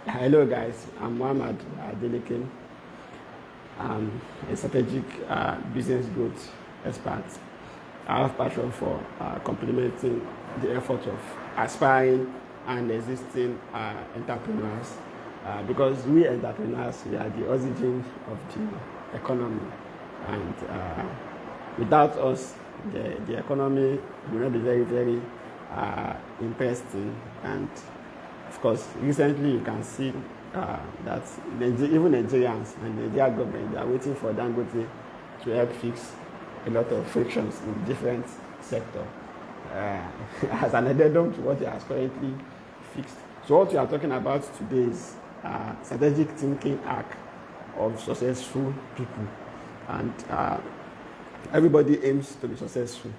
Hello guys, I'm Muhammad Adeleke. I'm a strategic business growth expert. I have passion for complementing the effort of aspiring and existing entrepreneurs because we entrepreneurs, we are the origin of the economy, and without us, the economy will not be very interesting. And of course, recently you can see that even Nigerians and the Nigerian government, they are waiting for Dangote to help fix a lot of frictions in different sectors. As an addendum to what they are currently fixed. So what we are talking about today is strategic thinking arc of successful people. And everybody aims to be successful.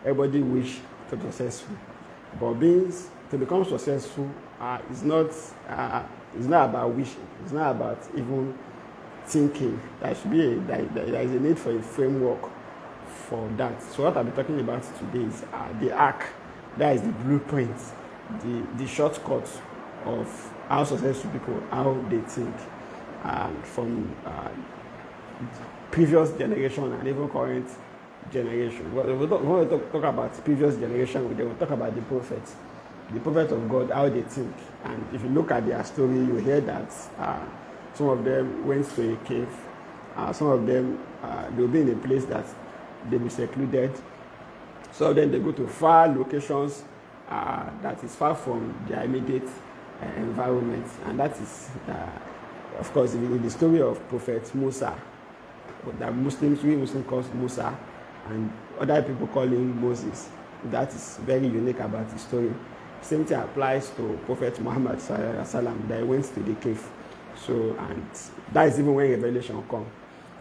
Everybody wish to be successful. But to become successful it's not about wishing. It's not about even thinking. There is a need for a framework for that. So what I'll be talking about today is the arc. That is the blueprint, the shortcut of how successful people, how they think, from previous generation and even current generation. When we talk about previous generation, we will talk about the prophets of God, how they think. And if you look at their story, you hear that some of them went to a cave. Some of them, they'll be in a place that they'll be secluded. Some of them, they go to far locations that is far from their immediate environment. And that is, of course, in the story of Prophet Musa, that we Muslims call Musa, and other people call him Moses. That is very unique about the story. Same thing applies to Prophet Muhammad Sallam, that went to the cave. So, and that is even when revelation comes.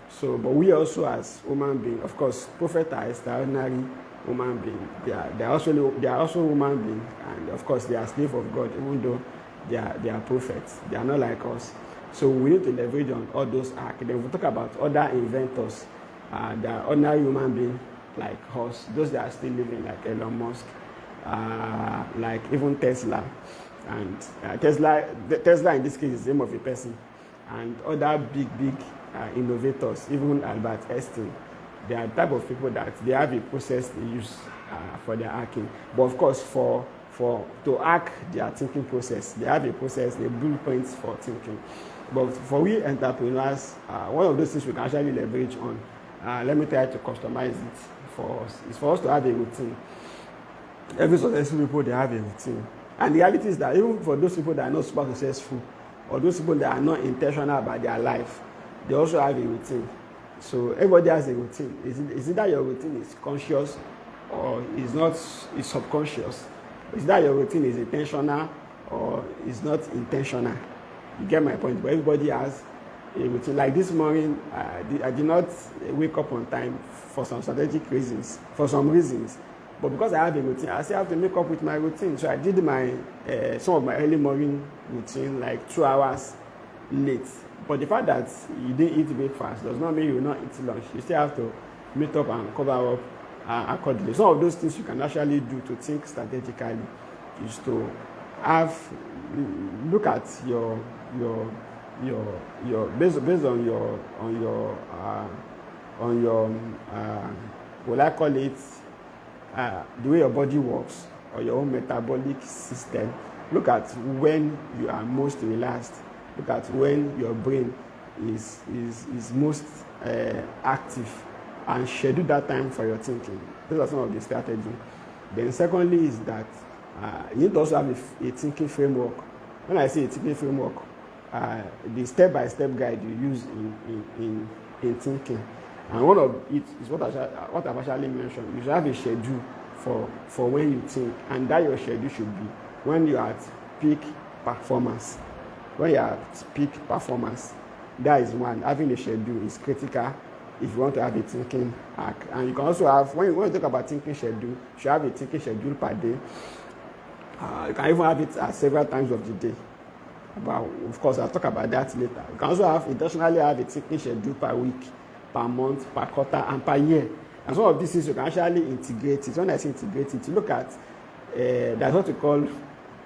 So, but we also as human beings, of course, prophets are extraordinary human beings. They are also human beings, and of course they are slaves of God, even though they are prophets. They are not like us. So we need to leverage on all those arcs. Then we'll talk about other inventors. They are ordinary human beings like us, those that are still living, like Elon Musk. Like even Tesla, and Tesla in this case is the name of a person, and other big innovators, even Albert Einstein. They are the type of people that they have a process they use for their hacking. But of course, to hack their thinking process, they have a process, a blueprint for thinking. But for we entrepreneurs, one of those things we can actually leverage on. Let me try to customize it for us. It's for us to have a routine. Every successful people, they have a routine. And the reality is that even for those people that are not super successful, or those people that are not intentional about their life, they also have a routine. So everybody has a routine. Is it that your routine is conscious or is subconscious? Is that your routine is intentional or is not intentional? You get my point? But everybody has a routine. Like this morning, I did not wake up on time for some strategic reasons, for some reasons. But because I have a routine, I still have to make up with my routine. So I did some of my early morning routine like 2 hours late. But the fact that you didn't eat breakfast does not mean you will not eat lunch. You still have to meet up and cover up accordingly. Some of those things you can actually do to think strategically is to look at your based on your what I call it, the way your body works, or your own metabolic system. Look at when you are most relaxed. Look at when your brain is most active, and schedule that time for your thinking. Those are some of the strategies. Then secondly is that you need to also have a thinking framework. When I say a thinking framework, the step-by-step guide you use in thinking. And one of it is what I've actually mentioned. You should have a schedule for when you think, and that your schedule should be when you are at peak performance. When you are at peak performance, that is one. Having a schedule is critical if you want to have a thinking arc. And you can also have, when you talk about thinking schedule, you should have a thinking schedule per day. You can even have it several times of the day. But of course, I'll talk about that later. You can also intentionally have a thinking schedule per week, per month, per quarter, and per year. And some of these things you can actually integrate it. When I say integrate it, you look at that's what we call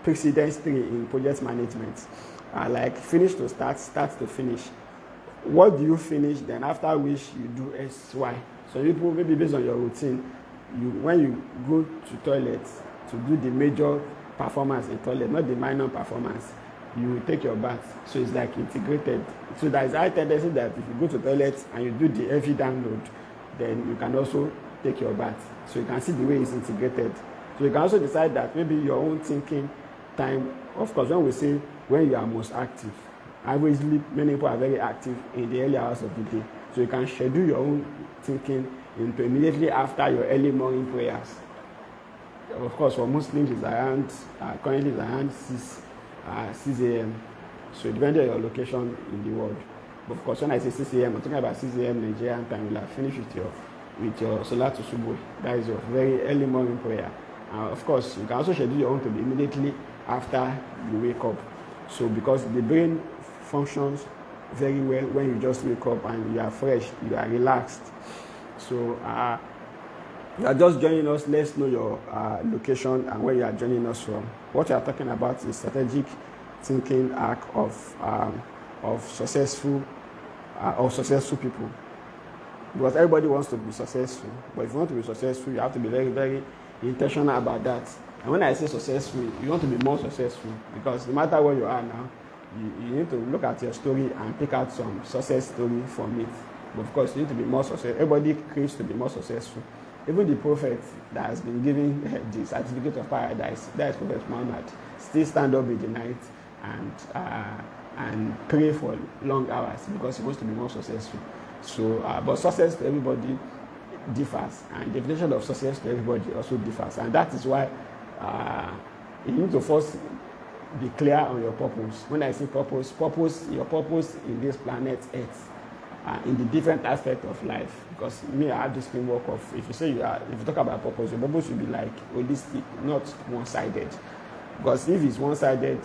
precedence tree in project management. Like finish to start, start to finish. What do you finish? Then after which you do S, Y. So people, maybe based on your routine, when you go to toilet to do the major performance in toilet, not the minor performance, you take your bath. So it's like integrated. So there is a high tendency that if you go to toilet and you do the heavy download, then you can also take your bath. So you can see the way it's integrated. So you can also decide that maybe your own thinking time, of course, when we say when you are most active, obviously many people are very active in the early hours of the day. So you can schedule your own thinking into immediately after your early morning prayers. Of course, for Muslims, it's around, currently it's around 6 a.m. So depending on your location in the world. But of course, when I say 6 a.m., I'm talking about 6 a.m. Nigerian time. You'll have finished with your Salat to Subuh. That is your very early morning prayer. Of course, you can also schedule your own to be immediately after you wake up. So because the brain functions very well when you just wake up and you are fresh, you are relaxed. So you are just joining us. Let's know your location and where you are joining us from. What we are talking about is strategic thinking arc of successful people. Because everybody wants to be successful, but if you want to be successful, you have to be very, very intentional about that. And when I say successful, you want to be more successful, because no matter where you are now, you need to look at your story and pick out some success story from it. But of course, you need to be more successful. Everybody craves to be more successful. Even the prophet that has been given the certificate of paradise, that is Prophet Muhammad, still stand up in the night and pray for long hours because he wants to be more successful. So, but success to everybody differs, and the definition of success to everybody also differs, and that is why you need to first be clear on your purpose. When I say purpose, your purpose in this planet Earth, in the different aspects of life. Because me, I have this framework of if you talk about purpose, your purpose should be like holistic, not one-sided. Because if it's one-sided,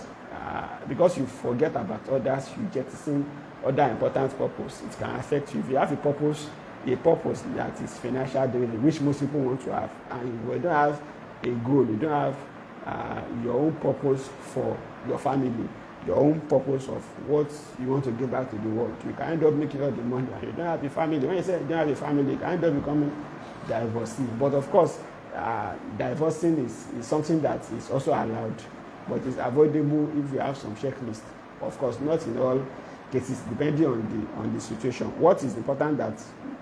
because you forget about others, you jettison other important purpose, it can affect you. If you have a purpose that is financial driven, which most people want to have, and you don't have a goal, you don't have your own purpose for your family, your own purpose of what you want to give back to the world, you can end up making all the money and you don't have a family. When you say you don't have a family, you can end up becoming divorcee. But of course, divorcing is something that is also allowed, but it's avoidable if you have some checklist. Of course, not in all cases, depending on the situation. What is important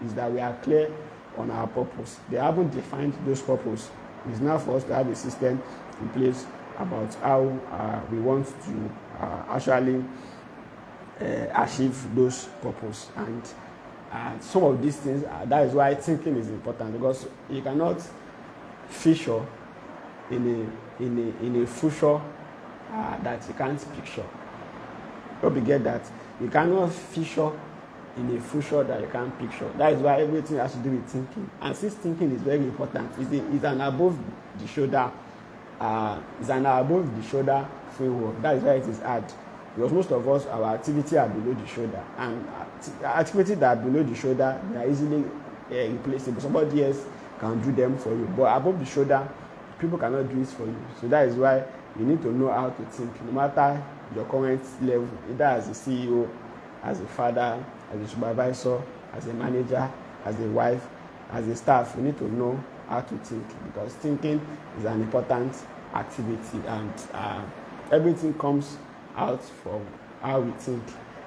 is that we are clear on our purpose. They haven't defined those purposes. It's now for us to have a system in place about how we want to actually achieve those purposes. And some of these things, that is why thinking is important, because you cannot feature in a future that you can't picture. Hope you get that. You cannot feature in a future that you can't picture. That is why everything has to do with thinking. And since thinking is very important, it's an above the shoulder framework. That is why it is hard. Because most of us, our activity are below the shoulder. And activities that are below the shoulder, they are easily replaceable. Somebody else can do them for you. But above the shoulder, people cannot do it for you. So that is why you need to know how to think, no matter your current level, either as a CEO, as a father, as a supervisor, as a manager, as a wife, as a staff. You need to know how to think, because thinking is an important activity, and everything comes out from how we think,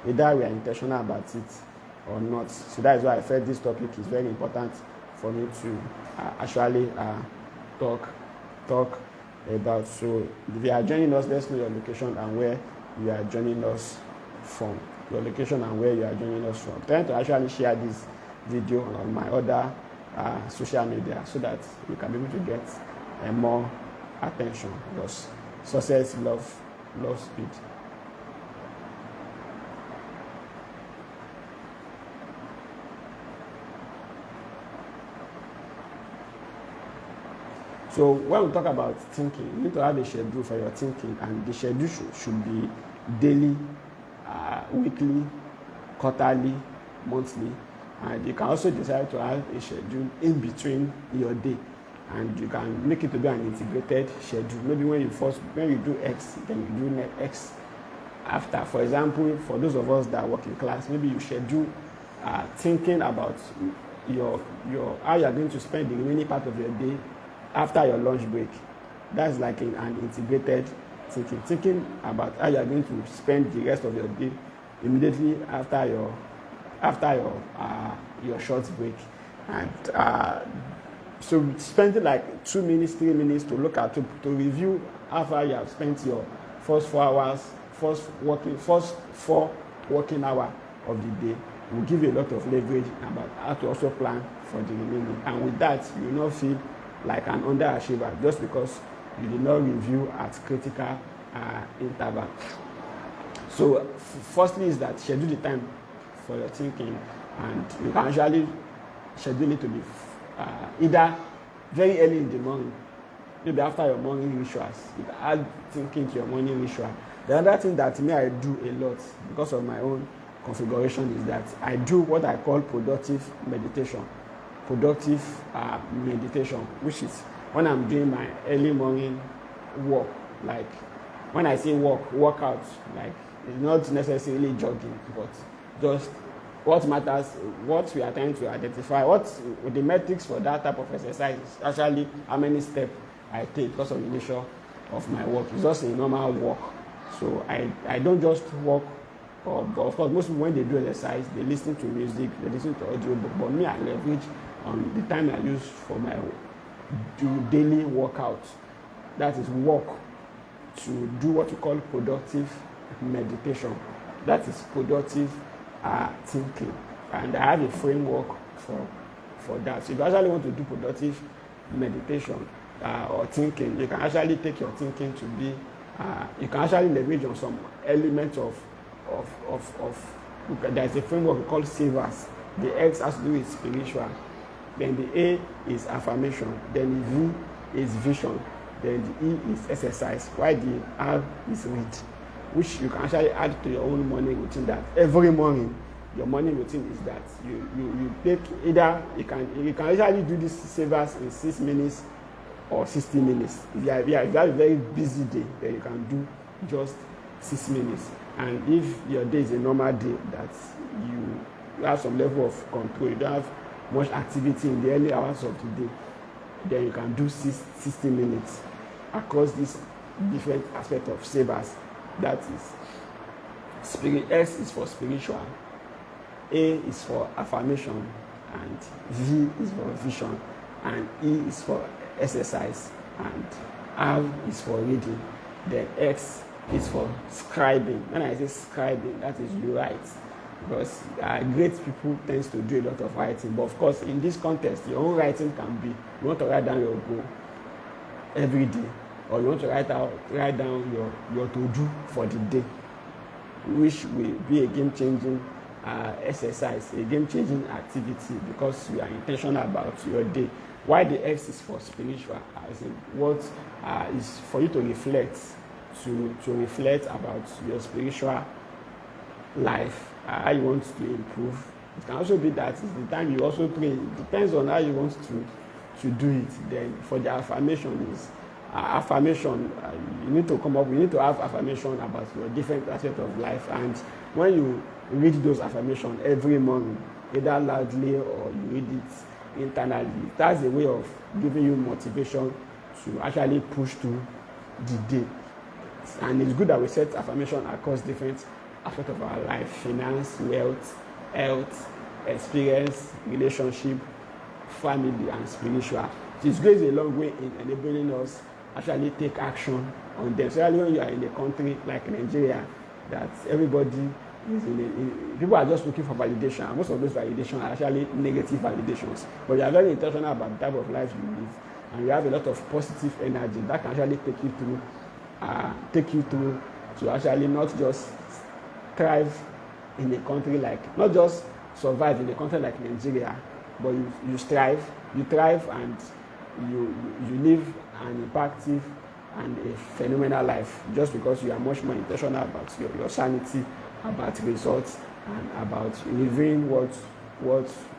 either we are intentional about it or not. So that is why I felt this topic is very important for me to actually talk about. So if you are joining us, let's know your location and where you are joining us from. Your location and where you are joining us from. I'm trying to actually share this video on my other social media so that we can be able to get more attention, because success loves speed. So when we talk about thinking, you need to have a schedule for your thinking, and the schedule should be daily, weekly, quarterly, monthly, and you can also decide to have a schedule in between your day. and you can make it to be an integrated schedule. Maybe when you do X, then you do X after. For example, for those of us that work in class, maybe you schedule thinking about your how you are going to spend the remaining part of your day after your lunch break. That's like an integrated thinking about how you are going to spend the rest of your day immediately after your short break. And so spending like 2 minutes, 3 minutes to look at to review how far you have spent your first 4 hours, first 4 working hours of the day will give you a lot of leverage about how to also plan for the remaining. And with that, you will not feel like an underachiever just because you did not review at critical interval. So firstly is that schedule the time for your thinking, and you can actually schedule it to be either very early in the morning, maybe after your morning rituals. You can add thinking to your morning ritual. The other thing that I do a lot because of my own configuration is that I do what I call productive meditation, which is when I'm doing my early morning walk. Like when I say workout, like it's not necessarily jogging, but just what matters, what we are trying to identify, what the metrics for that type of exercise is actually how many steps I take because of the nature of my work. It's just a normal walk. So I don't just walk. But of course, most people, when they do exercise, they listen to music, they listen to audio. But me, I leverage on the time I use for my daily workout. That is walk to do what we call productive meditation. That is productive thinking. And I have a framework for that. So if you actually want to do productive meditation or thinking, you can actually take your thinking to be, you can actually leverage on some elements of there's a framework called Seriesy. The X has to do with spiritual, then the A is affirmation, then the V is vision, then the E is exercise, while the R is read, which you can actually add to your own morning routine. That every morning your morning routine is that you take either you can actually do this Seriesy in 6 minutes or 60 minutes. If you have a very busy day, then you can do just 6 minutes. And if your day is a normal day that you have some level of control, you don't have much activity in the early hours of the day, then you can do 60 minutes across these different aspects of Seriesy. That is S is for spiritual, A is for affirmation, and V is for vision, and E is for exercise, and R is for reading, then X is for scribing. When I say scribing, that is you write, because great people tends to do a lot of writing. But of course, in this context, your own writing can be, you want to write down your goal every day, or you want to write down your to-do for the day, which will be a game-changing exercise, a game-changing activity, because you are intentional about your day. Why the X is for spiritual, as in what is for you to reflect, to reflect about your spiritual life, how you want to improve. It can also be that it's the time you also pray. It depends on how you want to do it. Then for the affirmation is you need to have affirmation about your different aspects of life. And when you read those affirmations every morning, either loudly or you read it internally, that's a way of giving you motivation to actually push through the day. And it's good that we set affirmation across different aspects of our life: finance, wealth, health, experience, relationship, family, and spiritual. It goes a long way in enabling us actually take action on them. Especially when you are in a country like Nigeria, that everybody is people are just looking for validation, and most of those validations are actually negative validations. But you are very intentional about the type of life you live, and you have a lot of positive energy that can actually take you through to actually not just thrive in a country like, not just survive in a country like Nigeria, but you thrive, and you live an impactful and a phenomenal life, just because you are much more intentional about your sanity, about results, and about living what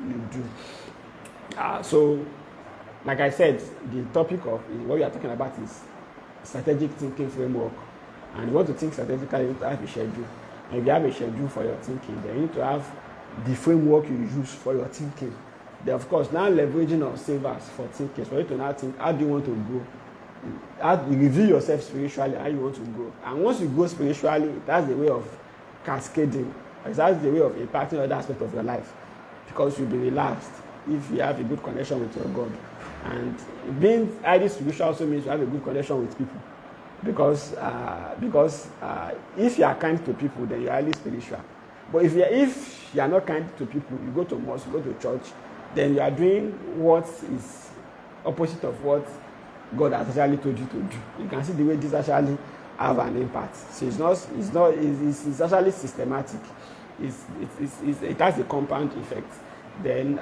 you do. So like I said, the topic of what we are talking about is strategic thinking framework. And you want to think strategically, you need to have a schedule. And if you have a schedule for your thinking, then you need to have the framework you use for your thinking. Then, of course, now leveraging on savers for thinking, for you to now think, how do you want to grow? How do you review yourself spiritually, how you want to grow? And once you grow spiritually, that's the way of cascading. That's the way of impacting other aspects of your life, because you'll be relaxed if you have a good connection with your God. And being highly spiritual also means you have a good connection with people, because if you are kind to people, then you're highly spiritual. But if you are not kind to people, you go to mosque, you go to church, then you are doing what is opposite of what God has actually told you to do. You can see the way this actually have an impact. So it's actually systematic. It has a compound effect. Then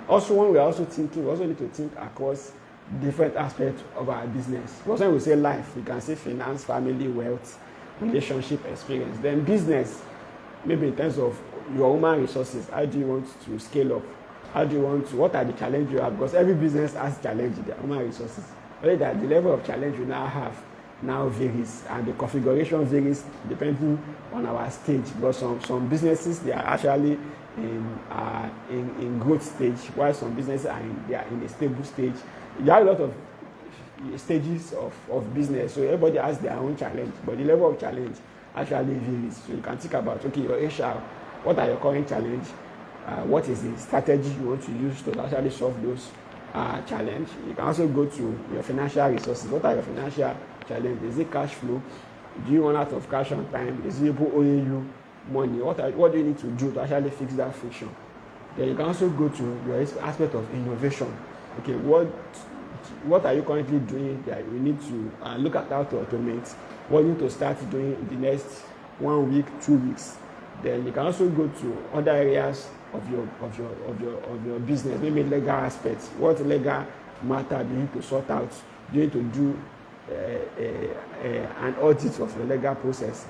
also when we are also thinking, we also need to think across different aspects of our business. Because when we say life, we can say finance, family, wealth, relationship, experience. Then business, maybe in terms of your human resources, how do you want to scale up? What are the challenges you have? Because every business has challenges in their human resources. Only that the level of challenge you now have now varies, and the configuration varies depending on our stage. Because some businesses, they are actually in growth stage, while some businesses they are in a stable stage. There are a lot of stages of business, so everybody has their own challenge, but the level of challenge actually varies. So you can think about, okay, your HR, what are your current challenge? What is the strategy you want to use to actually solve those challenge? You can also go to your financial resources. What are your financial challenges? Is it cash flow? Do you run out of cash on time? Is people owing you money? What do you need to do to actually fix that friction? Then you can also go to your aspect of innovation. Okay, what are you currently doing that you need to look at how to automate? What you need to start doing in the next 1 week, 2 weeks? Then you can also go to other areas of your business, maybe legal aspects. What legal matter do you need to sort out? Do you need to do an audit of your legal process?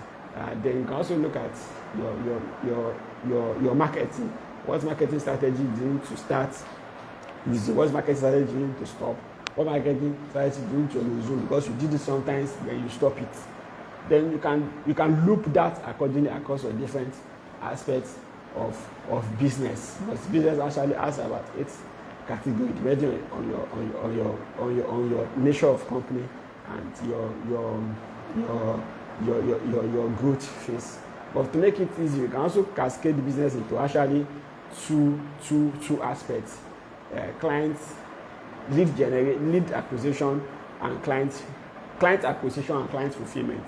Then you can also look at your marketing. What marketing strategy do you need to start using? What marketing strategy do you need to stop? What marketing strategy do you need to resume? Because you did it sometimes, then you stop it. Then you can loop that accordingly across your different aspects of business. Because business actually has about 8 categories depending on your nature of company and your growth phase. But to make it easy, you can also cascade the business into actually two aspects: clients, lead acquisition, and client acquisition and client fulfillment.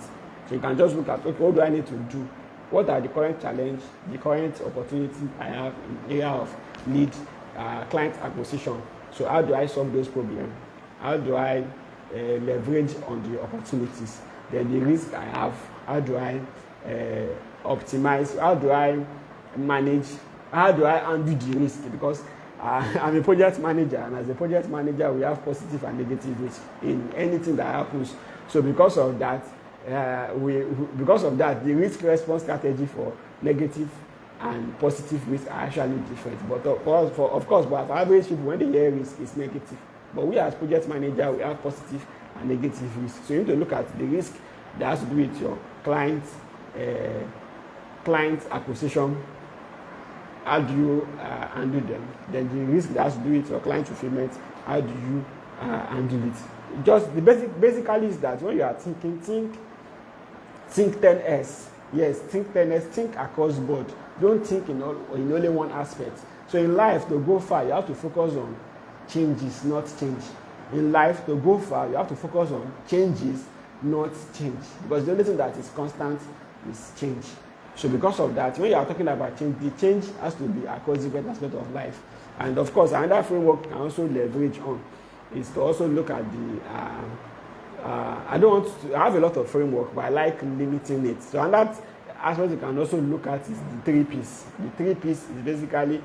So you can just look at, okay, what do I need to do? What are the current challenge, the current opportunity I have in the area of lead client acquisition? So how do I solve those problems? How do I leverage on the opportunities? Then the risk I have, how do I optimize? How do I manage? How do I undo the risk? Because I'm a project manager, and as a project manager, we have positive and negative risk in anything that happens. So because of that, the risk response strategy for negative and positive risk are actually different. But of course, for average people, when they hear risk, it's negative. But we as project manager, we have positive and negative risk. So you need to look at the risk that has to do with your client acquisition. How do you handle them? Then the risk that has to do with your client fulfillment, how do you handle it? Just the basically is that when you are thinking, think 10S. Yes, think 10S, think across board. Don't think in only one aspect. So in life, to go far, you have to focus on changes, not change. In life, to go far, you have to focus on changes, not change. Because the only thing that is constant is change. So because of that, when you are talking about change, the change has to be across different aspects of life. And of course, another framework you can also leverage on is to also look at the I have a lot of framework, but I like limiting it. So another aspect you can also look at is the 3Ps. The 3Ps is basically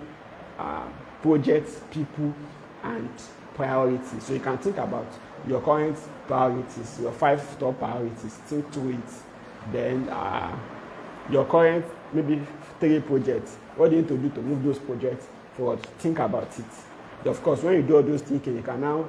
projects, people, and priorities. So you can think about your current priorities, your 5 top priorities, think through it. Then your current maybe 3 projects. What do you need to do to move those projects forward? Think about it. Of course, when you do all those thinking, you can now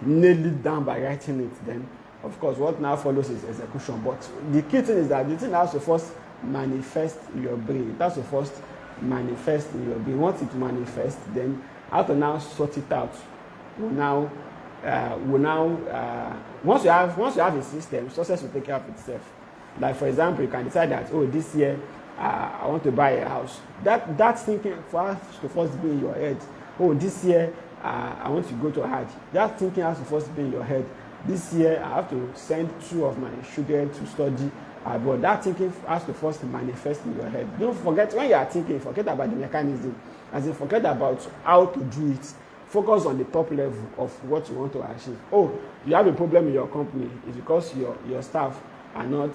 nail it down by writing it. Then, of course, what now follows is execution. But the key thing is that the thing has to first manifest in your brain. It has to first manifest in your brain. Once it manifests, then how to now sort it out. Once you have a system, success will take care of itself. Like for example, you can decide that this year I want to buy a house. That thinking has to first be in your head. This year I want to go to Hajj. That thinking has to first be in your head. This year I have to send 2 of my children to study abroad. That thinking has to first manifest in your head. Don't forget, when you are thinking, forget about the mechanism. As in, forget about how to do it. Focus on the top level of what you want to achieve. You have a problem in your company. It's because your staff are not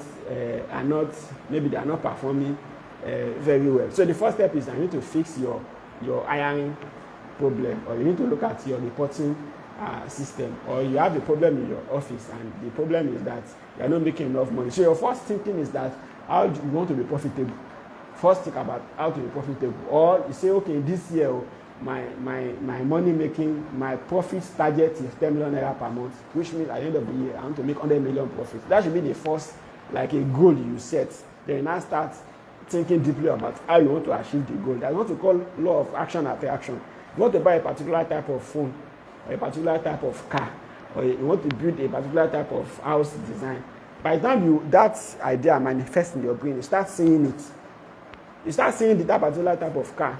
maybe they are not performing very well. So the first step is that you need to fix your hiring problem, or you need to look at your reporting system, or you have a problem in your office and the problem is that you are not making enough money. So your first thinking is that how do you want to be profitable? First think about how to be profitable. Or you say, okay, this year my money making, my profit target is 10 million naira per month, which means at the end of the year I want to make 100 million profit. That should be the first, like, a goal you set. Then you now start thinking deeply about how you want to achieve the goal. That's what we call law of action after action. You want to buy a particular type of phone, or a particular type of car, or you want to build a particular type of house design. By the time that idea manifests in your brain, you start seeing it. You start seeing that particular type of car.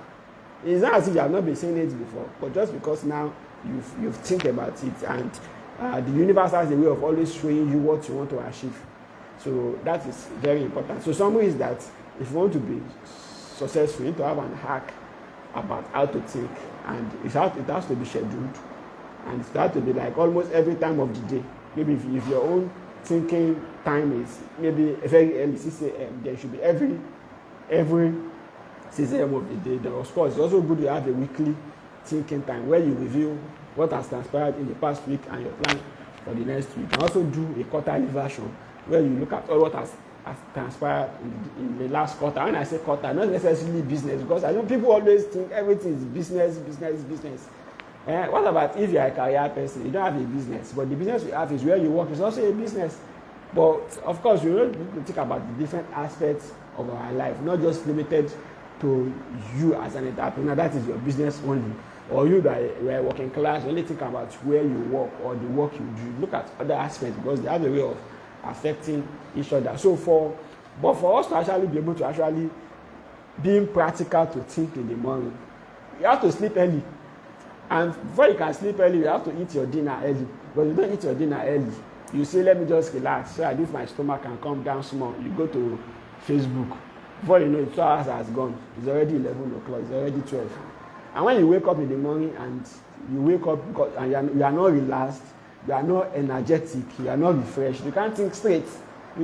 It's not as if you have not been seeing it before, but just because now you've think about it, and the universe has a way of always showing you what you want to achieve. So that is very important. So summary is that if you want to be successful, you need to have an hack about how to think, and it has to be scheduled, and it has to be like almost every time of the day. Maybe if your own thinking time is maybe very early, 6 a.m., there should be every 6 a.m. of the day. Then of course, it's also good to have a weekly thinking time where you review what has transpired in the past week and your plan for the next week. You can also do a quarterly version where you look at all what has transpired in the last quarter. When I say quarter, not necessarily business, because I know people always think everything is business. What about if you are a career person? You don't have a business, but the business you have is where you work is also a business. But of course, we need to think about the different aspects of our life, not just limited to you as an entrepreneur. That is your business only, or you that were working class, only think about where you work or the work you do. Look at other aspects, because they have a way of affecting each other. So for us to actually be able to actually being practical to think in the morning, you have to sleep early. And before you can sleep early, you have to eat your dinner early. But you don't eat your dinner early. You say, let me just relax, so that if my stomach can come down small. You go to Facebook. Before you know it, 2 hours has gone. It's already 11 o'clock. It's already 12. And when you wake up in the morning and you wake up and you are not relaxed, you are not energetic, you are not refreshed, you can't think straight. You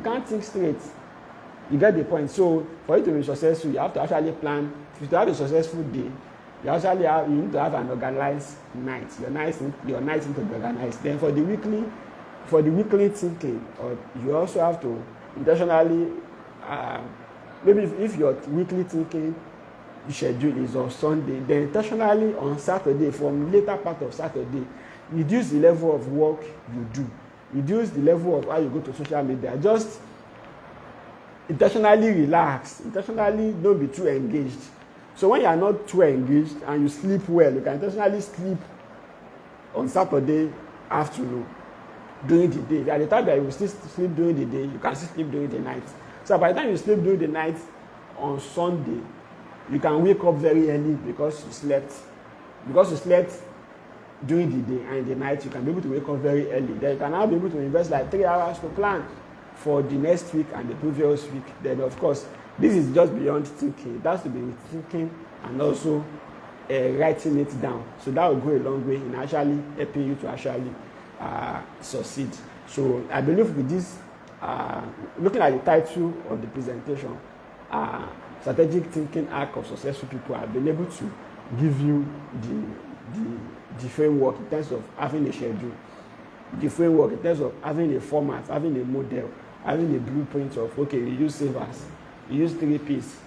get the point. So for you to be successful, you have to actually plan. If you have a successful day, you need to have an organized night. Your night need to be organized. Then for the weekly thinking, or you also have to intentionally maybe if your weekly thinking schedule is on Sunday, then intentionally on Saturday, from later part of Saturday, reduce the level of work you do, reduce the level of how you go to social media. Just intentionally relax, intentionally don't be too engaged. So when you are not too engaged and you sleep well, you can intentionally sleep on Saturday afternoon during the day. At the time that you will still sleep during the day, you can still sleep during the night. So by the time you sleep during the night on Sunday, you can wake up very early because you slept. Because you slept during the day and in the night, you can be able to wake up very early. Then you can now be able to invest like 3 hours to plan for the next week and the previous week. Then of course, this is just beyond thinking. It has to be thinking and also writing it down. So that will go a long way in actually helping you to actually succeed. So I believe with this, looking at the title of the presentation, strategic thinking arc of successful people, I've been able to give you the framework in terms of having a schedule, the framework in terms of having a format, having a model, having a blueprint of, okay, you use savers, you use 3 Ps,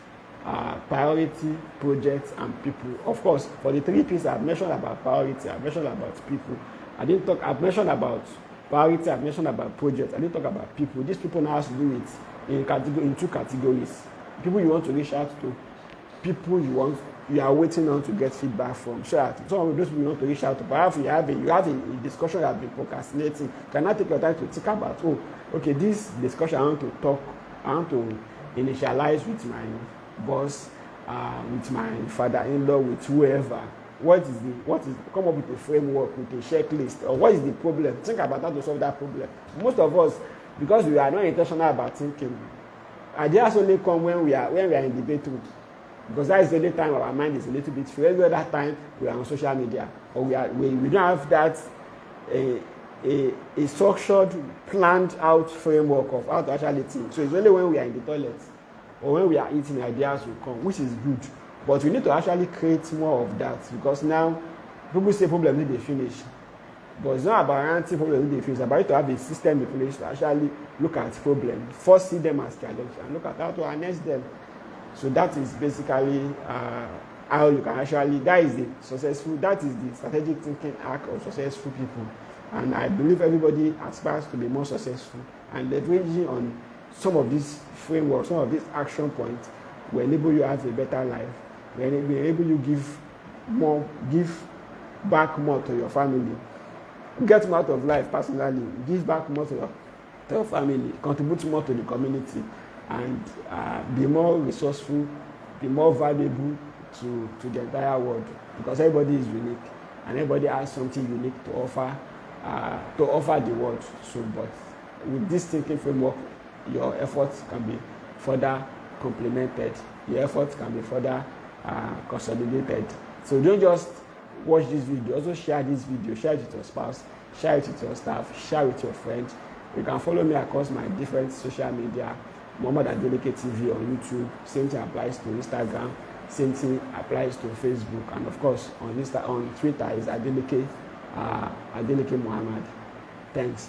priority, projects, and people. Of course, for the 3 P's, I've mentioned about priority, I've mentioned about people. I've mentioned about priority, I've mentioned about projects. I didn't talk about people. These people now have to do it in 2 categories. People you want to reach out to, people you are waiting on to get feedback from. So some of those people you want to reach out to, perhaps you have a discussion you have been procrastinating. You cannot take your time to think about, okay, this discussion I want to initialize with my boss, with my father-in-law, with whoever. Come up with a framework, with a checklist, or what is the problem? Think about how to solve that problem. Most of us, because we are not intentional about thinking, ideas only come when we are in debate room, because that is the only time our mind is a little bit free. Every other time we are on social media, or we don't have that a structured, planned out framework of how to actually think. So it's only when we are in the toilet or when we are eating, ideas will come, which is good. But we need to actually create more of that, because now people say problems need to be finished. But it's not about answering problems need to be finished. It's about to have a system in place to actually look at problems, first see them as challenges, and look at how to harness them. So that is basically how you can actually, that is the strategic thinking arc of successful people. And I believe everybody aspires to be more successful. And leveraging on some of these frameworks, some of these action points will enable you to have a better life. Will enable you give back more to your family. Get more out of life personally, give back more to your family, contribute more to the community, and be more resourceful, be more valuable to the entire world, because everybody is unique and everybody has something unique to offer the world. So, but with this thinking framework, your efforts can be further complemented, your efforts can be further consolidated. So don't just watch this video, also share this video, share it with your spouse, share it with your staff, share it with your friends. You can follow me across my different social media, Muhammad Adeleke TV on YouTube. Same thing applies to Instagram, same thing applies to Facebook, and of course on Twitter is Adeleke Muhammad. Thanks.